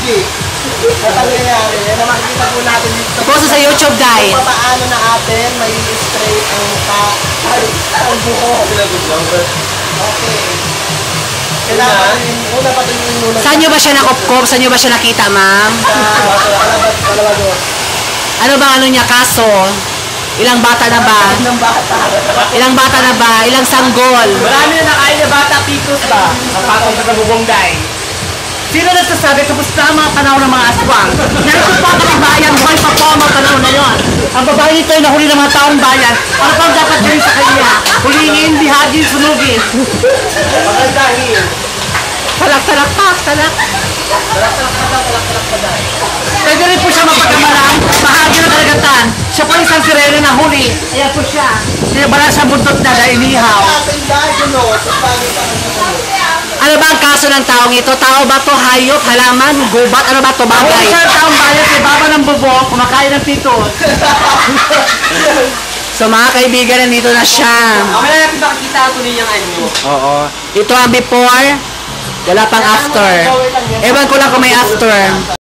Hindi. At ang nangyayari, yan ang makikita po natin dito. Post sa YouTube, guys. Kung paano na atin, may straight ang buho. Okay. Kailangan, una pa ito yung nunod. Saan nyo ba siya nakopkop? Saan nyo ba siya nakita, ma'am? Palabas. Ano ba ano niya kaso? Ilang bata na ba? Ng bata. Ilang bata na ba? Ilang sanggol? Marami na nakain na bata, pitos ba? Napatong sa kabubongday. Sino nagsasabi, kamusta ang mga panahon ng mga aswang? Narito po ang bayan, buhay pa po ang mga panahon na yon. Ang babae ito ay nahuli ng mga taong bayan. Ano pang dapat gawin sa kanya? Huliin, bihagin, sunugin. Pagandahin. Talak. Pwede rin po siya mapagkamalang, bahagi ng karagatan. Siya po isang sirena na huli. Ayan po siya. Sinabala sa buntot na na inihaw. Ano ba ang kaso ng taong ito? Tao ba to? Hayop? Halaman? Gubat? Ano ba to? Huli Bagay? siya ang taong bayan sa baba ng bubong, kumakain ng pitos. So mga kaibigan, nandito na siya. Mamaya natin makikita ang tuloy niyang ano. Oo. Ito ang before. Wala pang after. Ewan ko lang kung may after.